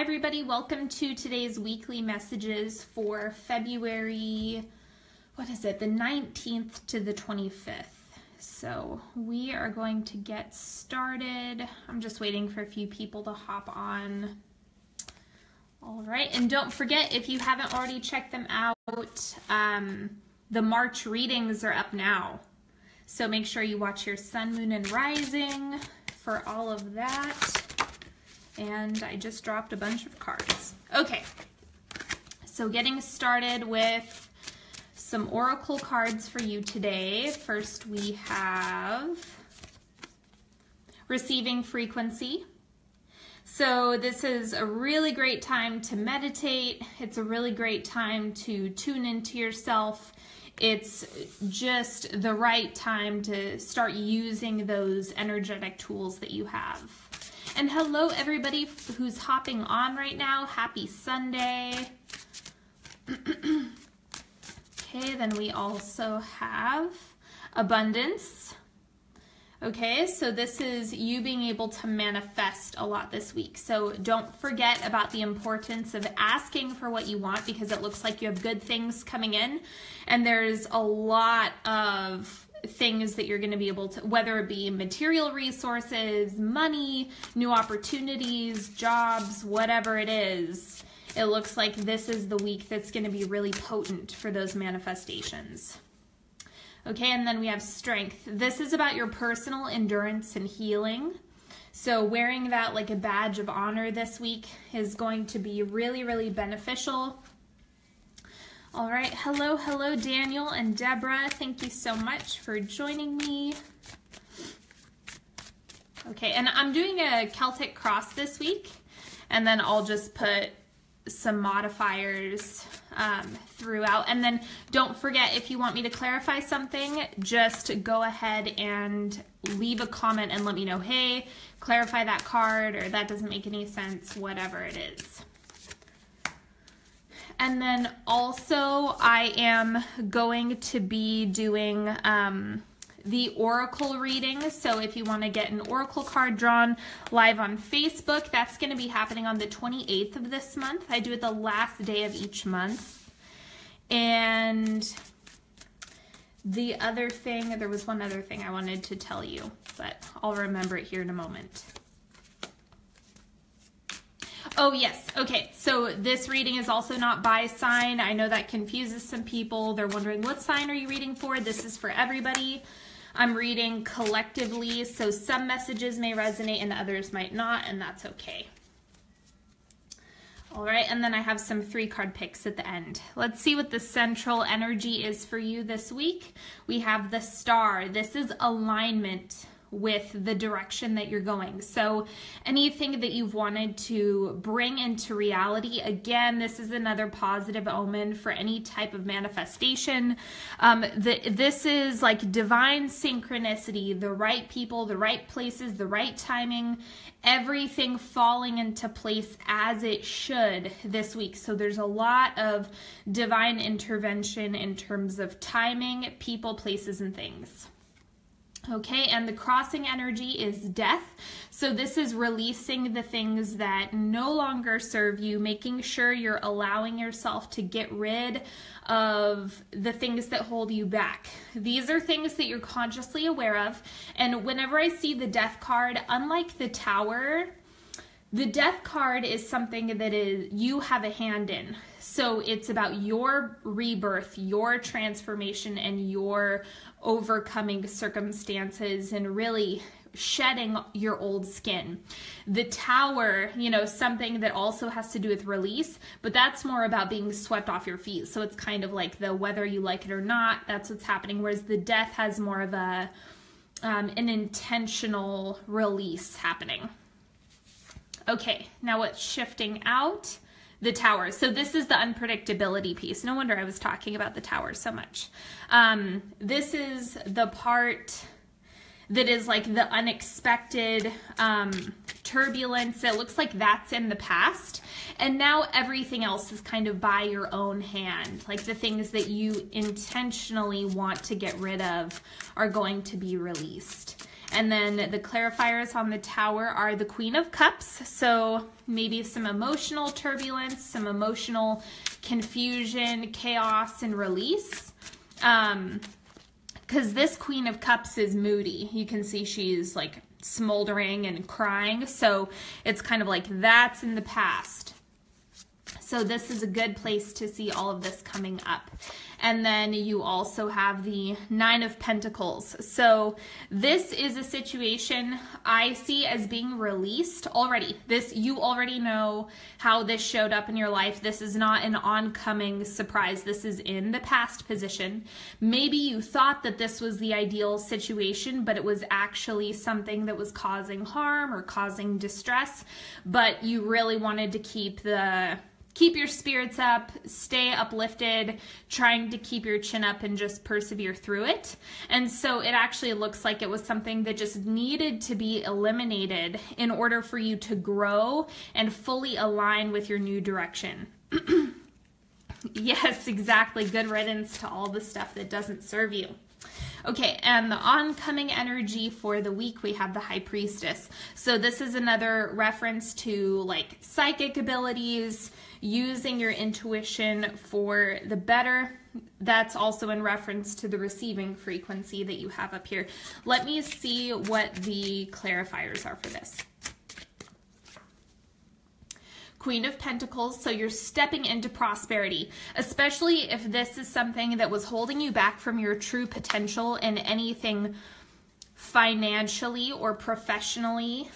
Hi everybody, welcome to today's weekly messages for February, the 19th to the 25th. So we are going to get started. I'm just waiting for a few people to hop on. All right, and don't forget, if you haven't already checked them out, the March readings are up now. So make sure you watch your sun, moon, and rising for all of that. And I just dropped a bunch of cards. Okay, so getting started with some oracle cards for you today. First we have receiving frequency. So this is a really great time to meditate. It's a really great time to tune into yourself. It's just the right time to start using those energetic tools that you have. And hello everybody who's hopping on right now. Happy Sunday. Okay, then we also have abundance. Okay, so this is you being able to manifest a lot this week. So don't forget about the importance of asking for what you want, because it looks like you have good things coming in. And there's a lot of things that you're going to be able to, whether it be material resources, money, new opportunities, jobs, whatever it is. It looks like this is the week that's going to be really potent for those manifestations. Okay, and then we have strength. This is about your personal endurance and healing. So wearing that like a badge of honor this week is going to be really, really beneficial. All right, hello Daniel and Deborah. Thank you so much for joining me. Okay, and I'm doing a Celtic cross this week, and then I'll just put some modifiers throughout. And then don't forget, if you want me to clarify something, just go ahead and leave a comment and let me know, hey, clarify that card, or that doesn't make any sense, whatever it is. And then also I am going to be doing the oracle reading. So if you want to get an oracle card drawn live on Facebook, that's going to be happening on the 28th of this month. I do it the last day of each month. And the other thing, there was one other thing I wanted to tell you, but I'll remember it here in a moment. Oh yes, okay, so this reading is also not by sign. I know that confuses some people. They're wondering, what sign are you reading for? This is for everybody. I'm reading collectively, so some messages may resonate and others might not, and that's okay. All right, and then I have some 3-card picks at the end. Let's see what the central energy is for you this week. We have the Star. This is alignment with the direction that you're going. So anything that you've wanted to bring into reality, again, this is another positive omen for any type of manifestation. This is like divine synchronicity, the right people, the right places, the right timing, everything falling into place as it should this week. So there's a lot of divine intervention in terms of timing, people, places, and things. Okay, and the crossing energy is death. So this is releasing the things that no longer serve you, making sure you're allowing yourself to get rid of the things that hold you back. These are things that you're consciously aware of. And whenever I see the death card, unlike the Tower, the death card is something that is you have a hand in. So it's about your rebirth, your transformation, and your overcoming circumstances and really shedding your old skin. The Tower, you know, something that also has to do with release, but that's more about being swept off your feet. So it's kind of like the whether you like it or not, that's what's happening. Whereas the death has more of a an intentional release happening. Okay, now what's shifting out? The Tower. So this is the unpredictability piece. No wonder I was talking about the Tower so much. This is the part that is like the unexpected turbulence. It looks like that's in the past. And now everything else is kind of by your own hand. Like the things that you intentionally want to get rid of are going to be released. And then the clarifiers on the Tower are the Queen of Cups. So maybe some emotional turbulence, some emotional confusion, chaos, and release. Because this Queen of Cups is moody. You can see she's like smoldering and crying. So it's kind of like that's in the past. So this is a good place to see all of this coming up. And then you also have the Nine of Pentacles. So this is a situation I see as being released already. You already know how this showed up in your life. This is not an oncoming surprise. This is in the past position. Maybe you thought that this was the ideal situation, but it was actually something that was causing harm or causing distress. But you really wanted to keep your spirits up, stay uplifted, trying to keep your chin up and just persevere through it. And so it actually looks like it was something that just needed to be eliminated in order for you to grow and fully align with your new direction. Yes, exactly. Good riddance to all the stuff that doesn't serve you. Okay, and the oncoming energy for the week, we have the High Priestess. So this is another reference to like psychic abilities, using your intuition for the better. That's also in reference to the receiving frequency that you have up here. Let me see what the clarifiers are for this. Queen of Pentacles, so you're stepping into prosperity, especially if this is something that was holding you back from your true potential in anything financially or professionally.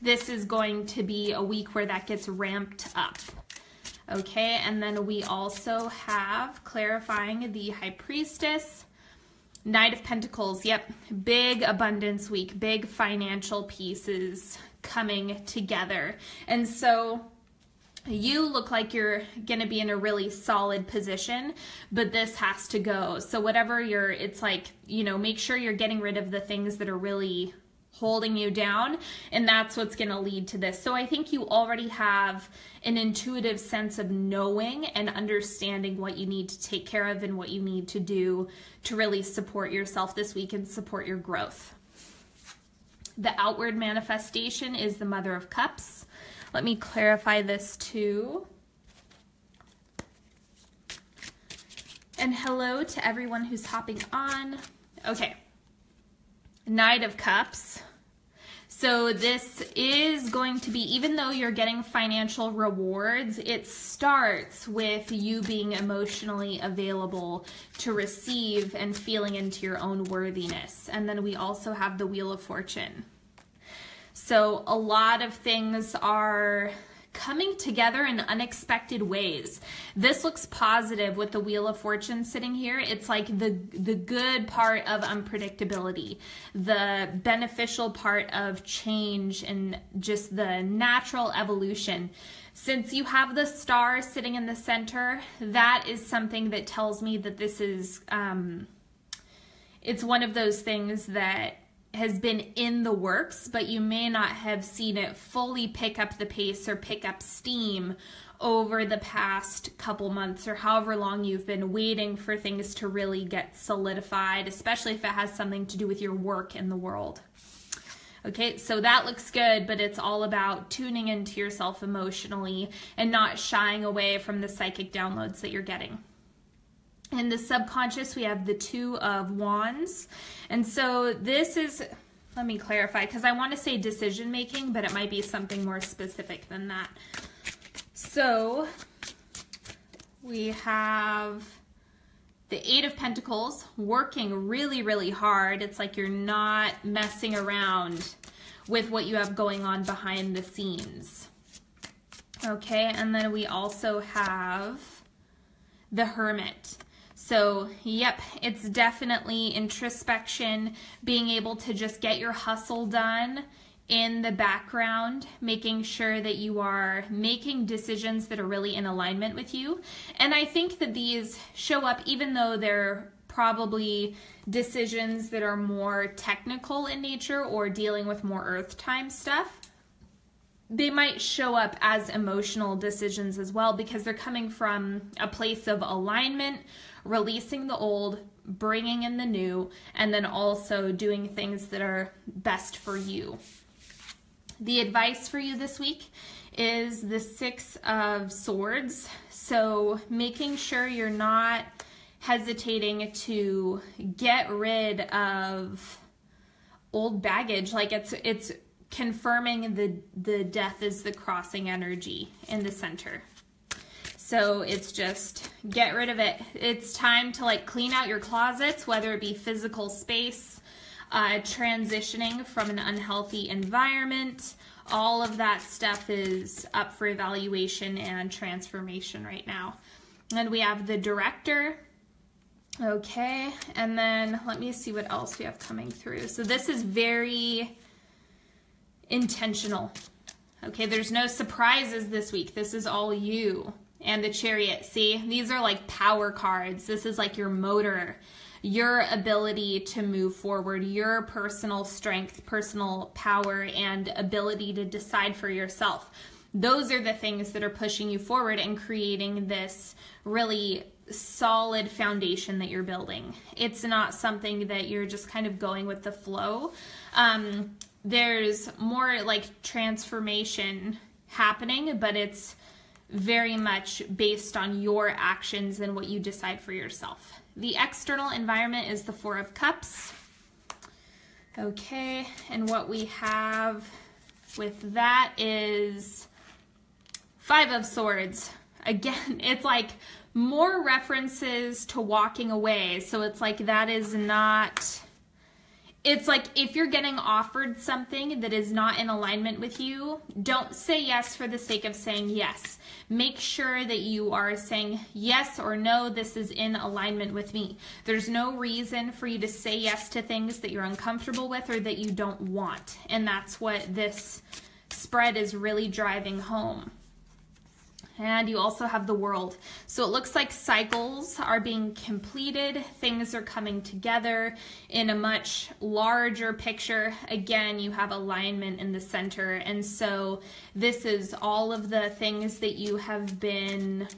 This is going to be a week where that gets ramped up. Okay, and then we also have clarifying the High Priestess, Knight of Pentacles. Yep, big abundance week, big financial pieces coming together. And so you look like you're going to be in a really solid position, but this has to go. So whatever it's like, make sure you're getting rid of the things that are really holding you down, and that's what's going to lead to this. So I think you already have an intuitive sense of knowing and understanding what you need to take care of and what you need to do to really support yourself this week and support your growth. The outward manifestation is the Mother of Cups. Let me clarify this too. And hello to everyone who's hopping on. Okay. Knight of Cups. So this is going to be, even though you're getting financial rewards, it starts with you being emotionally available to receive and feeling into your own worthiness. And then we also have the Wheel of Fortune. So a lot of things are coming together in unexpected ways. This looks positive with the Wheel of Fortune sitting here. It's like the good part of unpredictability, the beneficial part of change, and just the natural evolution. Since you have the star sitting in the center, that is something that tells me that this is, it's one of those things that has been in the works, but you may not have seen it fully pick up the pace or pick up steam over the past couple months or however long you've been waiting for things to really get solidified, especially if it has something to do with your work in the world. Okay, so that looks good, but it's all about tuning into yourself emotionally and not shying away from the psychic downloads that you're getting. In the subconscious, we have the Two of Wands. And so this is, let me clarify, because I want to say decision making, but it might be something more specific than that. So we have the Eight of Pentacles, working really, really hard. It's like you're not messing around with what you have going on behind the scenes. Okay, and then we also have the Hermit. So, yep, it's definitely introspection, being able to just get your hustle done in the background, making sure that you are making decisions that are really in alignment with you. And I think that these show up, even though they're probably decisions that are more technical in nature or dealing with more earth time stuff. they might show up as emotional decisions as well, because they're coming from a place of alignment, releasing the old, bringing in the new, and then also doing things that are best for you. The advice for you this week is the Six of Swords. So making sure you're not hesitating to get rid of old baggage. Like it's confirming the death is the crossing energy in the center. So it's just get rid of it. It's time to like clean out your closets, whether it be physical space, transitioning from an unhealthy environment. All of that stuff is up for evaluation and transformation right now. And we have the Director. Okay, and then let me see what else we have coming through. So this is very intentional. Okay, there's no surprises this week. This is all you. And the Chariot. See, these are like power cards. This is like your motor, your ability to move forward, your personal strength, personal power, and ability to decide for yourself. Those are the things that are pushing you forward and creating this really solid foundation that you're building. It's not something that you're just kind of going with the flow. There's more like transformation happening, but it's very much based on your actions and what you decide for yourself. The external environment is the Four of Cups. Okay, and what we have with that is Five of Swords. Again, it's like more references to walking away. So it's like that is not, it's like if you're getting offered something that is not in alignment with you, don't say yes for the sake of saying yes. Make sure that you are saying yes or no, this is in alignment with me. There's no reason for you to say yes to things that you're uncomfortable with or that you don't want. And that's what this spread is really driving home. And you also have the World. So it looks like cycles are being completed. Things are coming together in a much larger picture. Again, you have alignment in the center. And so this is all of the things that you have been,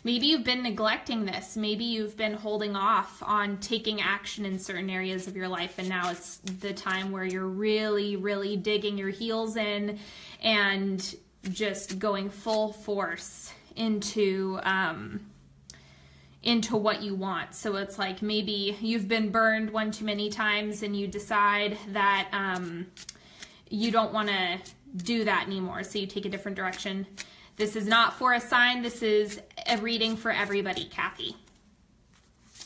maybe you've been neglecting this. Maybe you've been holding off on taking action in certain areas of your life. And now it's the time where you're really, really digging your heels in and just going full force into what you want. So it's like maybe you've been burned one too many times and you decide that you don't want to do that anymore. So you take a different direction. This is not for a sign. This is a reading for everybody, Kathy.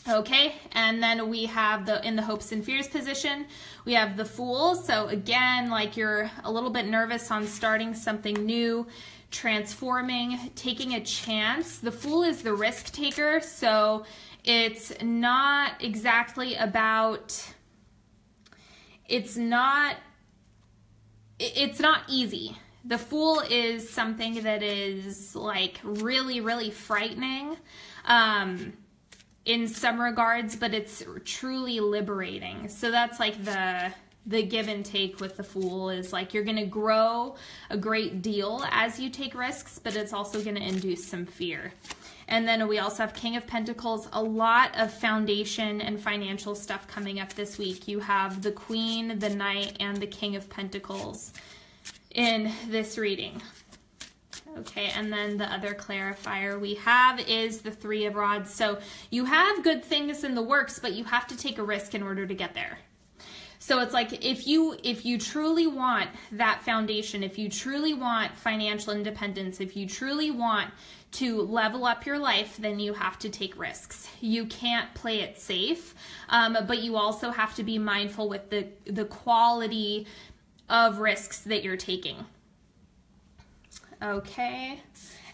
Okay, and then we have in the hopes and fears position, we have the Fool. So again, like you're a little bit nervous on starting something new, transforming, taking a chance. The Fool is the risk taker, so it's not exactly about, it's not easy. The Fool is something that is like really, really frightening. In some regards, but it's truly liberating. So that's like the give and take with the Fool is like you're going to grow a great deal as you take risks, but it's also going to induce some fear. And then we also have King of Pentacles, a lot of foundation and financial stuff coming up this week. You have the Queen, the Knight, and the King of Pentacles in this reading. Okay, and then the other clarifier we have is the Three of Rods. So you have good things in the works, but you have to take a risk in order to get there. So it's like if you truly want that foundation, if you truly want financial independence, if you truly want to level up your life, then you have to take risks. You can't play it safe, but you also have to be mindful with the quality of risks that you're taking. Okay,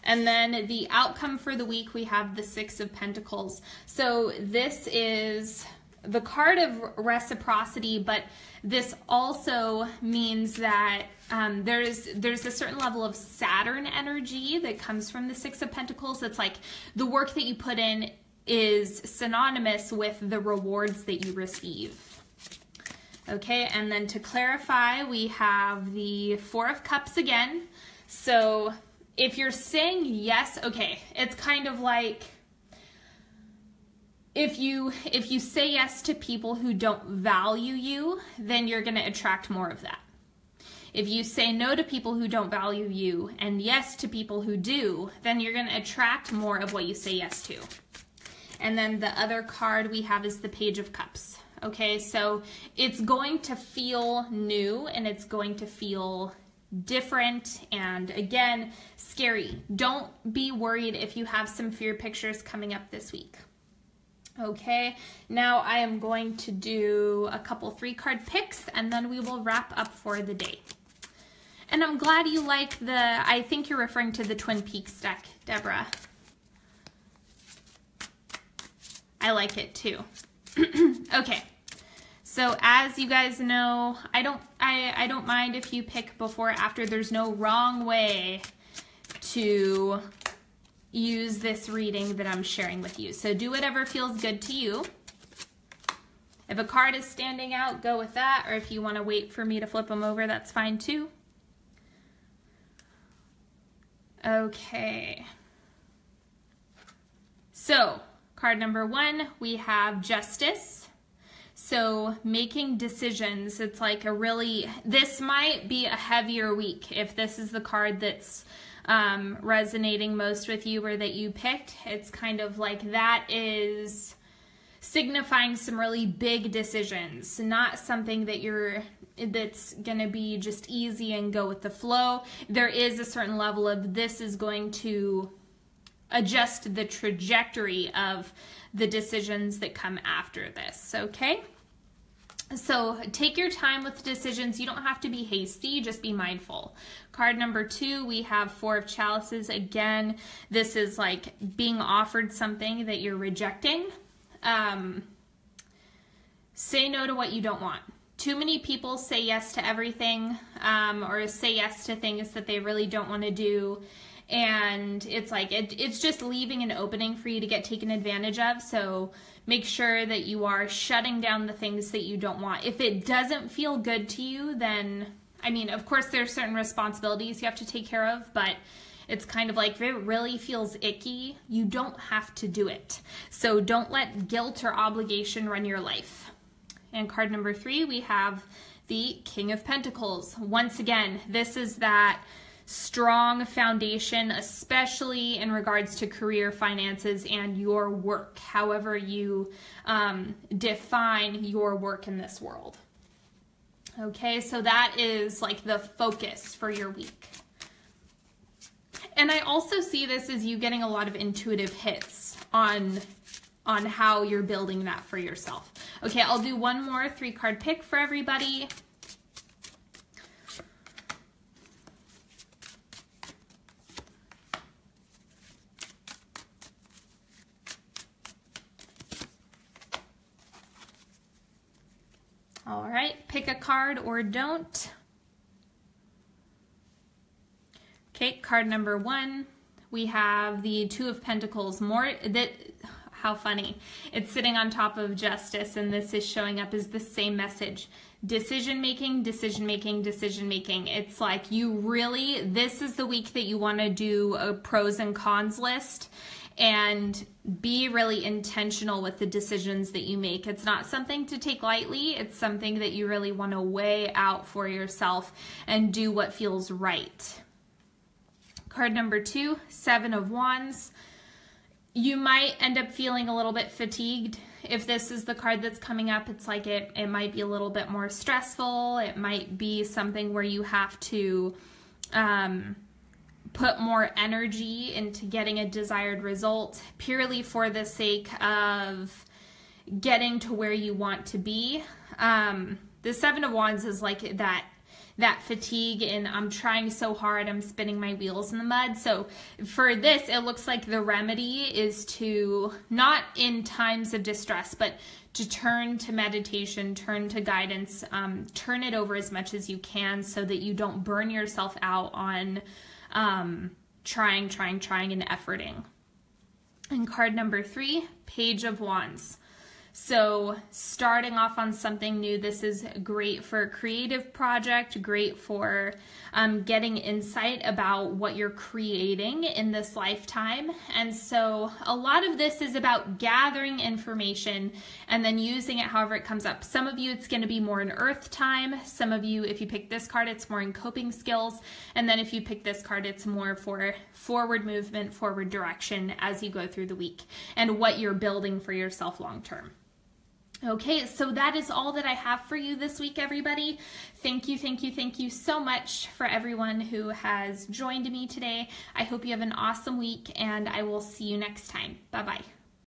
and then the outcome for the week, we have the Six of Pentacles. So this is the card of reciprocity, but this also means that there's a certain level of Saturn energy that comes from the Six of Pentacles. It's like the work that you put in is synonymous with the rewards that you receive. Okay, and then to clarify, we have the Four of Cups again. So if you're saying yes, okay, it's kind of like if you say yes to people who don't value you, then you're going to attract more of that. If you say no to people who don't value you and yes to people who do, then you're going to attract more of what you say yes to. And then the other card we have is the Page of Cups. Okay, so it's going to feel new and it's going to feel different and, again, scary. Don't be worried if you have some fear pictures coming up this week. Okay, now I am going to do a couple 3-card picks and then we will wrap up for the day. And I'm glad you like I think you're referring to the Twin Peaks deck, Deborah. I like it too. Okay, so as you guys know, I don't mind if you pick before or after. There's no wrong way to use this reading that I'm sharing with you. So do whatever feels good to you. If a card is standing out, go with that. Or if you want to wait for me to flip them over, that's fine too. Okay. So card number 1, we have Justice. So making decisions, it's like this might be a heavier week if this is the card that's resonating most with you or that you picked. It's kind of like that is signifying some really big decisions, not something that's gonna be just easy and go with the flow. There is a certain level of this is going to adjust the trajectory of the decisions that come after this, okay? So take your time with decisions. You don't have to be hasty, just be mindful. Card number 2, we have 4 of Chalices. Again, this is like being offered something that you're rejecting. Say no to what you don't want. Too many people say yes to everything, or say yes to things that they really don't want to do. And it's like, it's just leaving an opening for you to get taken advantage of. So make sure that you are shutting down the things that you don't want. If it doesn't feel good to you, then, I mean, of course there's certain responsibilities you have to take care of, but it's kind of like if it really feels icky, you don't have to do it. So don't let guilt or obligation run your life. And card number 3, we have the King of Pentacles. Once again, this is that strong foundation, especially in regards to career, finances, and your work, however you define your work in this world. Okay, so that is like the focus for your week. And I also see this as you getting a lot of intuitive hits on how you're building that for yourself. Okay, I'll do one more 3-card pick for everybody. All right, pick a card or don't. Okay, card number 1, we have the 2 of Pentacles. How funny. It's sitting on top of Justice, and this is showing up as the same message. Decision making, decision making, decision making. It's like this is the week that you want to do a pros and cons list and be really intentional with the decisions that you make. It's not something to take lightly. It's something that you really want to weigh out for yourself and do what feels right. Card number 2, 7 of Wands. You might end up feeling a little bit fatigued. If this is the card that's coming up, it's like it might be a little bit more stressful. It might be something where you have to put more energy into getting a desired result purely for the sake of getting to where you want to be. The 7 of Wands is like that fatigue and I'm trying so hard, I'm spinning my wheels in the mud. So for this, it looks like the remedy is to, not in times of distress, but to turn to meditation, turn to guidance, turn it over as much as you can so that you don't burn yourself out on trying and efforting. And card number 3, Page of Wands. So starting off on something new, this is great for a creative project, great for getting insight about what you're creating in this lifetime. And so a lot of this is about gathering information and then using it however it comes up. Some of you, it's going to be more in earth time. Some of you, if you pick this card, it's more in coping skills. And then if you pick this card, it's more for forward movement, forward direction as you go through the week and what you're building for yourself long term. Okay, so that is all that I have for you this week, everybody. Thank you so much for everyone who has joined me today. I hope you have an awesome week, and I will see you next time. Bye-bye.